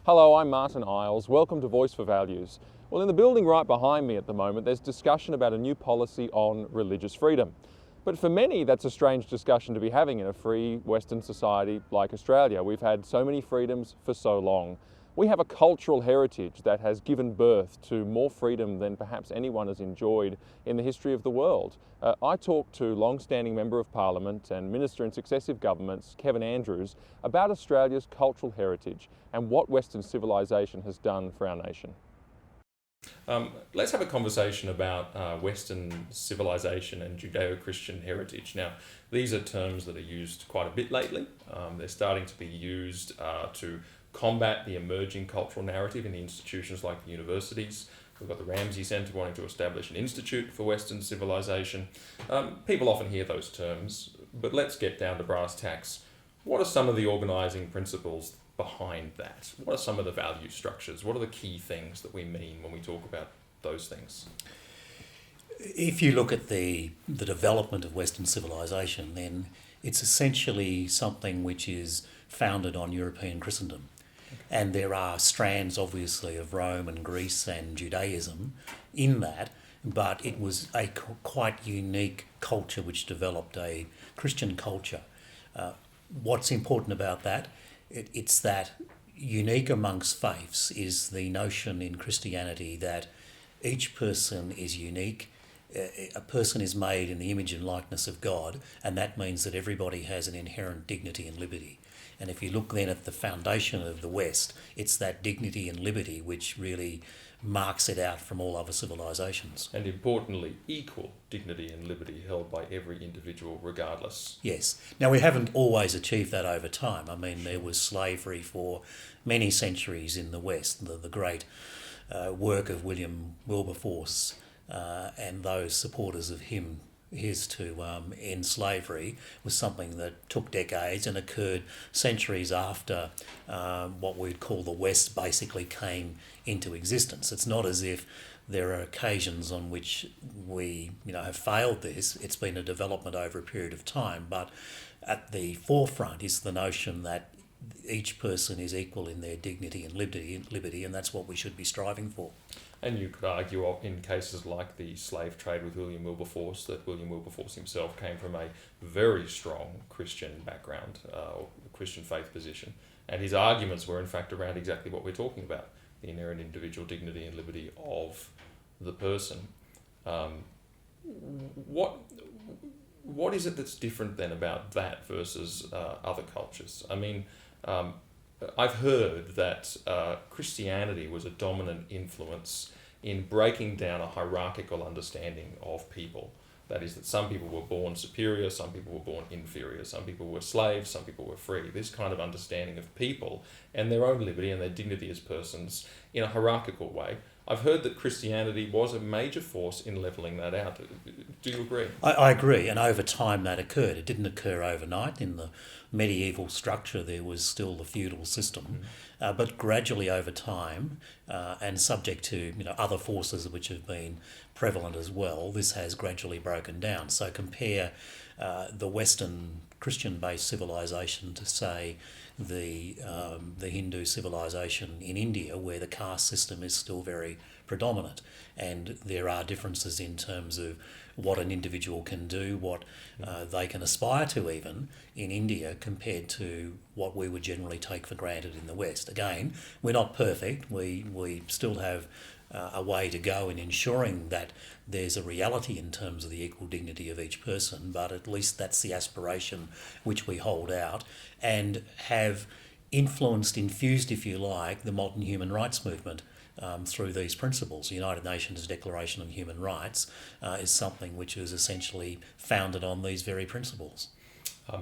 Hello, I'm Martyn Iles. Welcome to Voice for Values. Well, in the building right behind me at the moment, there's discussion about a new policy on religious freedom. But for many, that's a strange discussion to be having in a free Western society like Australia. We've had so many freedoms for so long. We have a cultural heritage that has given birth to more freedom than perhaps anyone has enjoyed in the history of the world. I talked to long-standing Member of Parliament and Minister in successive governments, Kevin Andrews, about Australia's cultural heritage and what Western civilisation has done for our nation. Let's have a conversation about Western civilization and Judeo-Christian heritage. Now, these are terms that are used quite a bit lately. They're starting to be used to combat the emerging cultural narrative in the institutions like the universities. We've got the Ramsay Centre wanting to establish an institute for Western civilization. People often hear those terms, but let's get down to brass tacks. What are some of the organising principles behind that? What are some of the value structures? What are the key things that we mean when we talk about those things? If you look at the development of Western civilization, then it's essentially something which is founded on European Christendom. And there are strands, obviously, of Rome and Greece and Judaism in that, but it was a quite unique culture which developed a Christian culture. What's important about that? It's that unique amongst faiths is the notion in Christianity that each person is unique. A person is made in the image and likeness of God, and that means that everybody has an inherent dignity and liberty. And if you look then at the foundation of the West, it's that dignity and liberty which really marks it out from all other civilisations. And importantly, equal dignity and liberty held by every individual regardless. Yes. Now, we haven't always achieved that over time. I mean, there was slavery for many centuries in the West. The great work of William Wilberforce and those supporters of his to end slavery was something that took decades and occurred centuries after what we'd call the West basically came into existence. It's not as if there are occasions on which we have failed this. It's been a development over a period of time, but at the forefront is the notion that each person is equal in their dignity and liberty, and that's what we should be striving for. And you could argue in cases like the slave trade with William Wilberforce that William Wilberforce himself came from a very strong Christian background, or Christian faith position, and his arguments were in fact around exactly what we're talking about, the inherent individual dignity and liberty of the person. What is it that's different then about that versus other cultures? I mean, I've heard that Christianity was a dominant influence in breaking down a hierarchical understanding of people. That is, that some people were born superior, some people were born inferior, some people were slaves, some people were free. This kind of understanding of people and their own liberty and their dignity as persons in a hierarchical way. I've heard that Christianity was a major force in levelling that out. Do you agree? I agree, and over time that occurred. It didn't occur overnight. In the medieval structure there was still the feudal system, but gradually over time, and subject to other forces which have been prevalent as well, this has gradually broken down. So compare the Western Christian-based civilization to, say, the Hindu civilization in India, where the caste system is still very predominant, and there are differences in terms of what an individual can do, what they can aspire to even in India compared to what we would generally take for granted in the West. Again, we're not perfect. We still have a way to go in ensuring that there's a reality in terms of the equal dignity of each person, but at least that's the aspiration which we hold out and have infused, if you like, the modern human rights movement through these principles. The United Nations Declaration on Human Rights is something which is essentially founded on these very principles.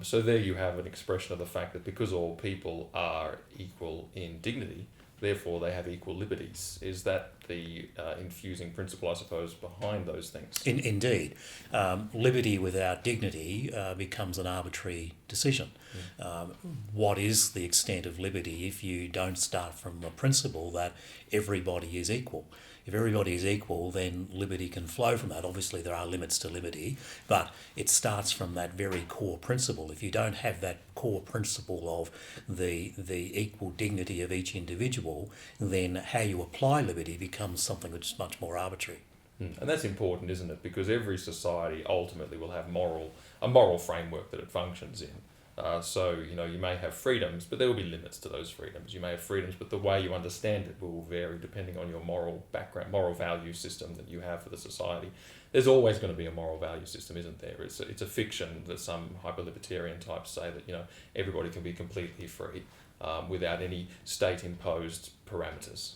So there you have an expression of the fact that because all people are equal in dignity, therefore they have equal liberties. Is that the infusing principle, I suppose, behind those things? Indeed. Liberty without dignity becomes an arbitrary decision. What is the extent of liberty if you don't start from the principle that everybody is equal? If everybody is equal, then liberty can flow from that. Obviously, there are limits to liberty, but it starts from that very core principle. If you don't have that core principle of the equal dignity of each individual, then how you apply liberty becomes something which is much more arbitrary. And that's important, isn't it? Because every society ultimately will have a moral framework that it functions in. So, you may have freedoms, but there will be limits to those freedoms. You may have freedoms, but the way you understand it will vary depending on your moral background, moral value system that you have for the society. There's always going to be a moral value system, isn't there? It's a fiction that some hyper-libertarian types say that, everybody can be completely free without any state-imposed parameters.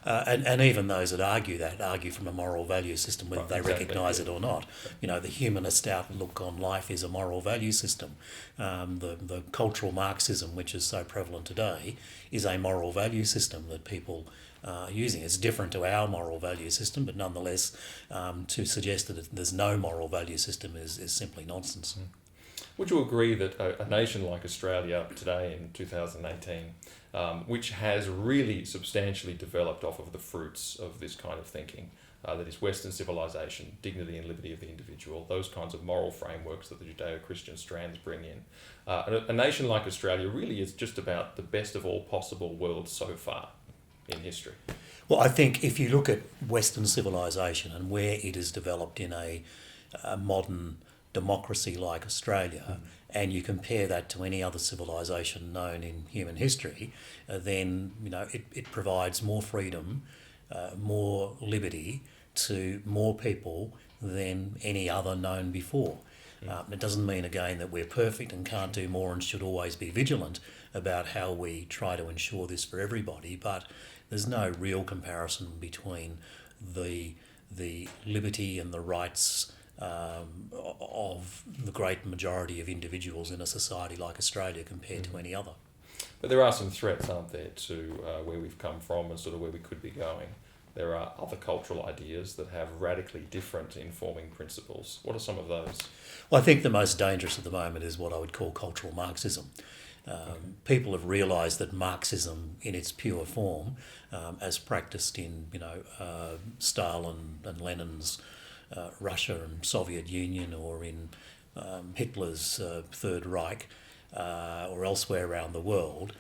And even those that argue from a moral value system, whether they recognise it or not. The humanist outlook on life is a moral value system. The cultural Marxism, which is so prevalent today, is a moral value system that people are using. It's different to our moral value system, but nonetheless, to suggest that there's no moral value system is simply nonsense. Would you agree that a nation like Australia today in 2018, which has really substantially developed off of the fruits of this kind of thinking, that is Western civilization, dignity and liberty of the individual, those kinds of moral frameworks that the Judeo-Christian strands bring in, a nation like Australia really is just about the best of all possible worlds so far in history? Well, I think if you look at Western civilization and where it has developed in a modern democracy like Australia, and you compare that to any other civilization known in human history, then it provides more freedom, more liberty to more people than any other known before. It doesn't mean again that we're perfect and can't do more and should always be vigilant about how we try to ensure this for everybody, but there's no real comparison between the liberty and the rights of the great majority of individuals in a society like Australia compared to any other. But there are some threats, aren't there, to where we've come from and sort of where we could be going. There are other cultural ideas that have radically different informing principles. What are some of those? Well, I think the most dangerous at the moment is what I would call cultural Marxism. People have realised that Marxism in its pure form, as practiced in Stalin and Lenin's Russia and Soviet Union, or in Hitler's Third Reich, or elsewhere around the world,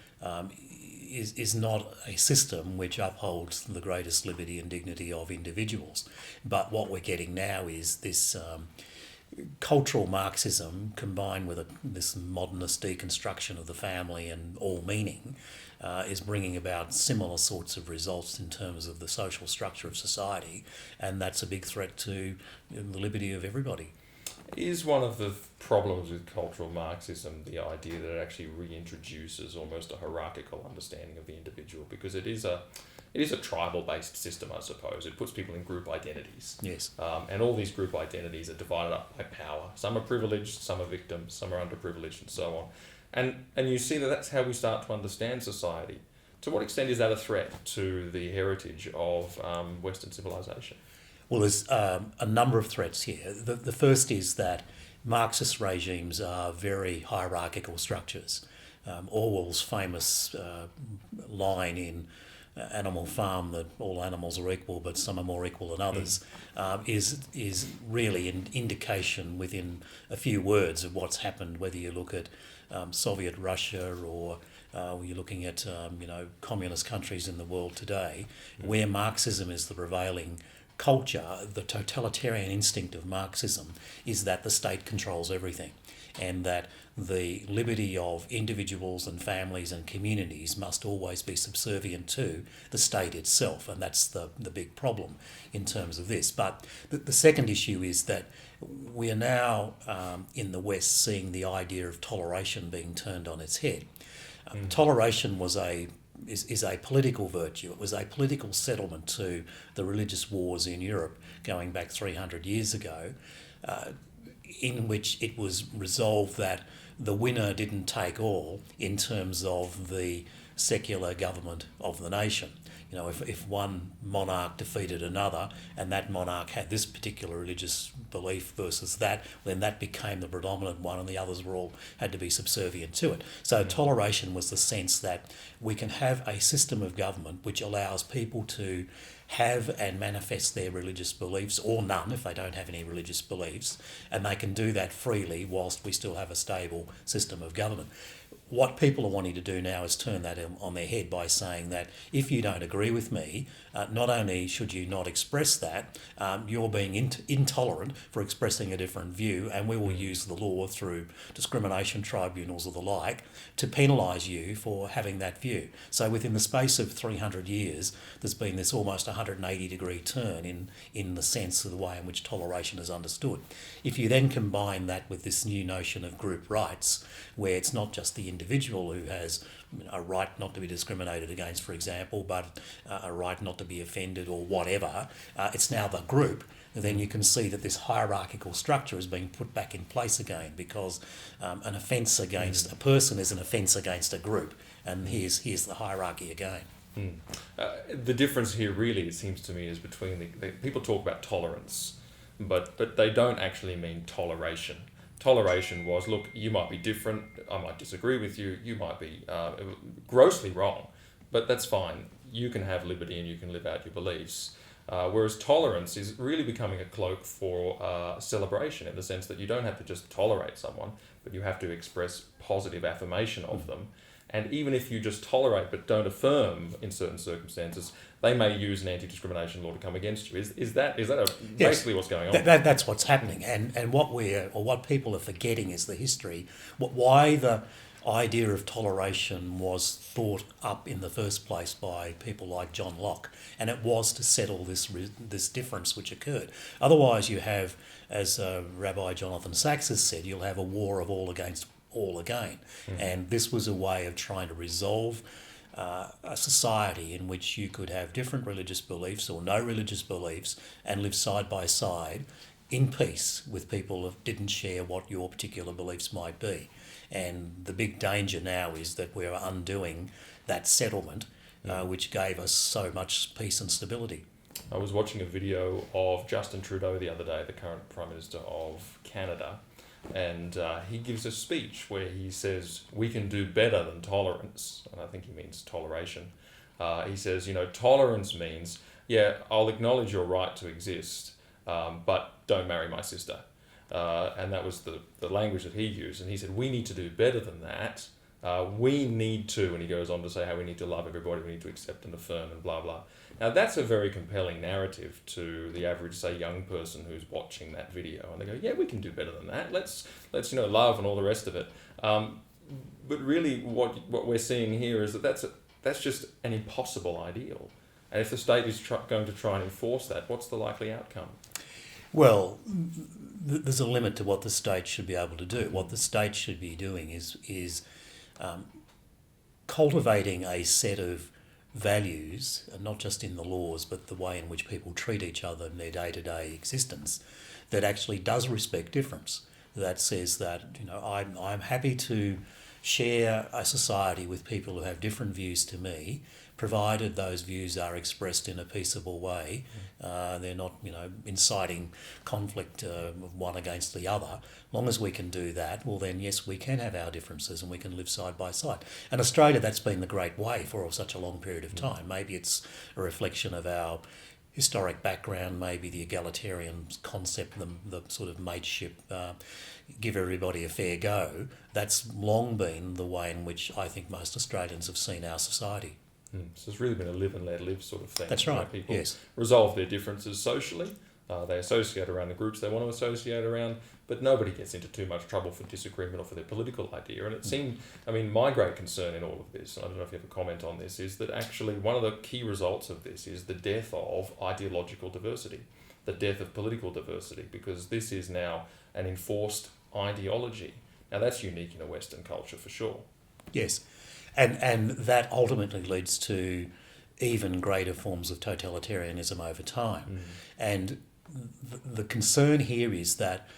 is not a system which upholds the greatest liberty and dignity of individuals. But what we're getting now is this cultural Marxism combined with this modernist deconstruction of the family and all meaning is bringing about similar sorts of results in terms of the social structure of society, and that's a big threat to the liberty of everybody. Is one of the problems with cultural Marxism the idea that it actually reintroduces almost a hierarchical understanding of the individual? Because it is a tribal-based system, I suppose. It puts people in group identities. Yes. And all these group identities are divided up by power. Some are privileged, some are victims, some are underprivileged, and so on. And you see that that's how we start to understand society. To what extent is that a threat to the heritage of Western civilization? Well, there's a number of threats here. The first is that Marxist regimes are very hierarchical structures. Orwell's famous line in Animal Farm that all animals are equal, but some are more equal than others, is really an indication within a few words of what's happened, whether you look at Soviet Russia or you're looking at communist countries in the world today, where Marxism is the prevailing culture. The totalitarian instinct of Marxism is that the state controls everything, and that the liberty of individuals and families and communities must always be subservient to the state itself, and that's the big problem in terms of this. But the second issue is that we are now in the West seeing the idea of toleration being turned on its head. Toleration is a political virtue. It was a political settlement to the religious wars in Europe going back 300 years ago, in which it was resolved that the winner didn't take all in terms of the secular government of the nation. You know, if one monarch defeated another and that monarch had this particular religious belief versus that, then that became the predominant one and the others were all had to be subservient to it. So toleration was the sense that we can have a system of government which allows people to have and manifest their religious beliefs, or none if they don't have any religious beliefs, and they can do that freely whilst we still have a stable system of government. What people are wanting to do now is turn that on their head by saying that if you don't agree with me, not only should you not express that, you're being intolerant for expressing a different view, and we will use the law through discrimination tribunals or the like to penalise you for having that view. So within the space of 300 years, there's been this almost 180-degree turn in the sense of the way in which toleration is understood. If you then combine that with this new notion of group rights, where it's not just the individual who has a right not to be discriminated against, for example, but a right not to be offended or whatever, it's now the group, then you can see that this hierarchical structure is being put back in place again, because an offence against a person is an offence against a group, and here's the hierarchy again. The difference here really, it seems to me, is between the people talk about tolerance, but they don't actually mean toleration. Toleration was, look, you might be different, I might disagree with you, you might be grossly wrong, but that's fine. You can have liberty and you can live out your beliefs. Whereas tolerance is really becoming a cloak for celebration, in the sense that you don't have to just tolerate someone, but you have to express positive affirmation of them. And even if you just tolerate but don't affirm in certain circumstances, they may use an anti-discrimination law to come against you. Is that basically what's going on? That's what's happening. And what people are forgetting is the history. Why the idea of toleration was thought up in the first place by people like John Locke, and it was to settle this difference which occurred. Otherwise, you have, as Rabbi Jonathan Sachs has said, you'll have a war of all against all again. And this was a way of trying to resolve a society in which you could have different religious beliefs or no religious beliefs and live side by side in peace with people who didn't share what your particular beliefs might be. And the big danger now is that we're undoing that settlement, which gave us so much peace and stability. I was watching a video of Justin Trudeau the other day, the current Prime Minister of Canada, and he gives a speech where he says, we can do better than tolerance, and I think he means toleration. He says, tolerance means, I'll acknowledge your right to exist, but don't marry my sister. And that was the language that he used, and he said, we need to do better than that. We need to, and he goes on to say how we need to love everybody, we need to accept and affirm and blah, blah. Now, that's a very compelling narrative to the average, say, young person who's watching that video. And they go, we can do better than that. Let's love and all the rest of it. But really what we're seeing here is that that's just an impossible ideal. And if the state is going to try and enforce that, what's the likely outcome? Well, there's a limit to what the state should be able to do. What the state should be doing is cultivating a set of values, not just in the laws, but the way in which people treat each other in their day-to-day existence, that actually does respect difference. That says that, I'm happy to share a society with people who have different views to me, provided those views are expressed in a peaceable way. They're not, inciting conflict of one against the other. As long as we can do that, well then, yes, we can have our differences and we can live side by side. And Australia, that's been the great way for such a long period of time. Maybe it's a reflection of our historic background, maybe the egalitarian concept, the sort of mateship, give everybody a fair go. That's long been the way in which I think most Australians have seen our society. So it's really been a live and let live sort of thing. That's right, People yes. resolve their differences socially. They associate around the groups they want to associate around, but nobody gets into too much trouble for disagreement or for their political idea. And it seemed, my great concern in all of this, and I don't know if you have a comment on this, is that actually one of the key results of this is the death of ideological diversity, the death of political diversity, because this is now an enforced ideology. Now that's unique in a Western culture for sure. Yes, and that ultimately leads to even greater forms of totalitarianism over time. And the concern here is that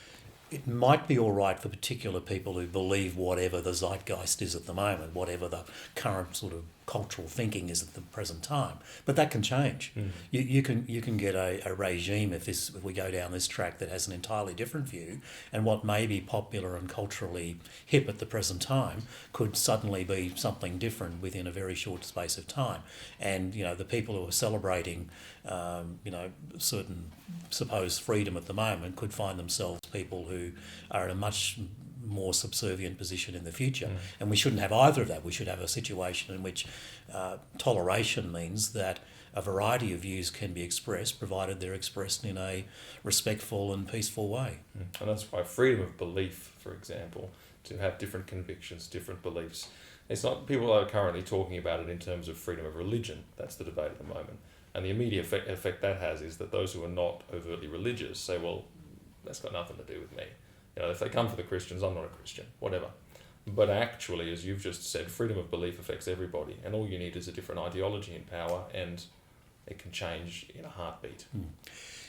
it might be all right for particular people who believe whatever the zeitgeist is at the moment, whatever the current sort of cultural thinking is at the present time. But that can change. You can get a regime if we go down this track that has an entirely different view, and what may be popular and culturally hip at the present time could suddenly be something different within a very short space of time. And the people who are celebrating certain supposed freedom at the moment could find themselves people who are in a much more subservient position in the future. And we shouldn't have either of that. We should have a situation in which toleration means that a variety of views can be expressed, provided they're expressed in a respectful and peaceful way. And that's why freedom of belief, for example, to have different convictions, different beliefs. It's not, people are currently talking about it in terms of freedom of religion. That's the debate at the moment. And the immediate effect that has is that those who are not overtly religious say, well, that's got nothing to do with me. If they come for the Christians, I'm not a Christian, whatever. But actually, as you've just said, freedom of belief affects everybody, and all you need is a different ideology in power, and it can change in a heartbeat.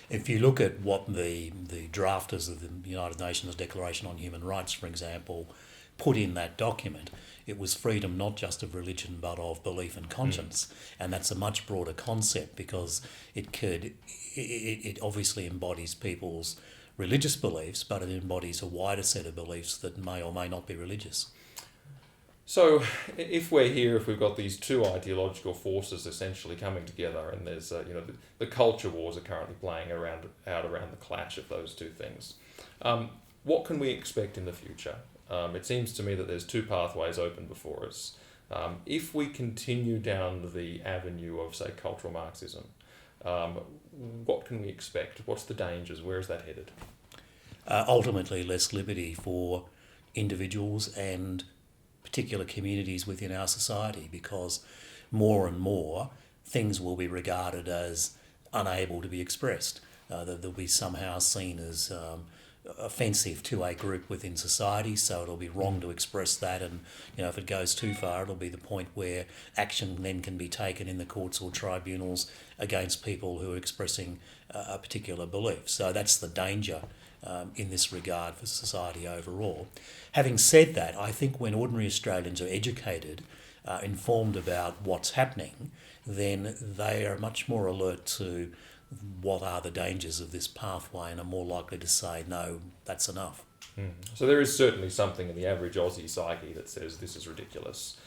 If you look at what the drafters of the United Nations Declaration on Human Rights, for example, put in that document, it was freedom not just of religion but of belief and conscience. And that's a much broader concept because it obviously embodies people's religious beliefs, but it embodies a wider set of beliefs that may or may not be religious. So if we've got these two ideological forces essentially coming together, and there's the culture wars are currently playing around the clash of those two things, what can we expect in the future? It seems to me that there's two pathways open before us. If we continue down the avenue of, say, cultural Marxism, what can we expect? What's the dangers? Where is that headed? Ultimately, less liberty for individuals and particular communities within our society, because more and more things will be regarded as unable to be expressed. They'll be somehow seen as offensive to a group within society, so it'll be wrong to express that, and if it goes too far, it'll be the point where action then can be taken in the courts or tribunals against people who are expressing a particular belief. So that's the danger in this regard for society overall. Having said that, I think when ordinary Australians are educated, informed about what's happening, then they are much more alert to what are the dangers of this pathway and are more likely to say, no, that's enough. So there is certainly something in the average Aussie psyche that says this is ridiculous.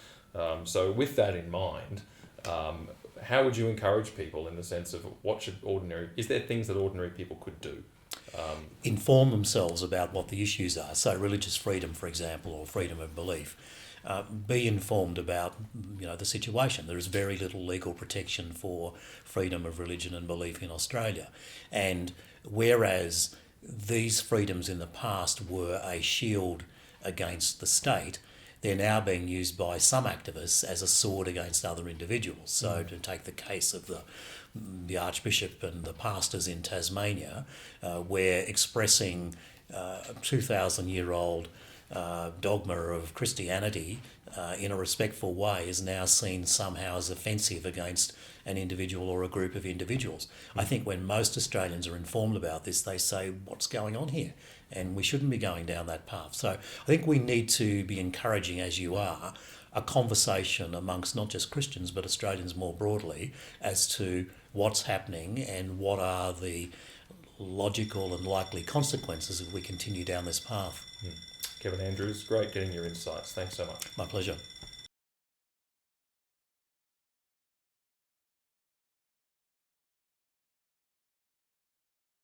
So with that in mind, how would you encourage people in the sense of is there things that ordinary people could do? Inform themselves about what the issues are. So religious freedom, for example, or freedom of belief. Be informed about the situation. There is very little legal protection for freedom of religion and belief in Australia. And whereas these freedoms in the past were a shield against the state, they're now being used by some activists as a sword against other individuals. So to take the case of the Archbishop and the pastors in Tasmania, where expressing 2,000-year-old dogma of Christianity in a respectful way is now seen somehow as offensive against an individual or a group of individuals. I think when most Australians are informed about this, they say, what's going on here? And we shouldn't be going down that path. So I think we need to be encouraging, as you are, a conversation amongst not just Christians but Australians more broadly as to what's happening and what are the logical and likely consequences if we continue down this path. Kevin Andrews, great getting your insights. Thanks so much. My pleasure.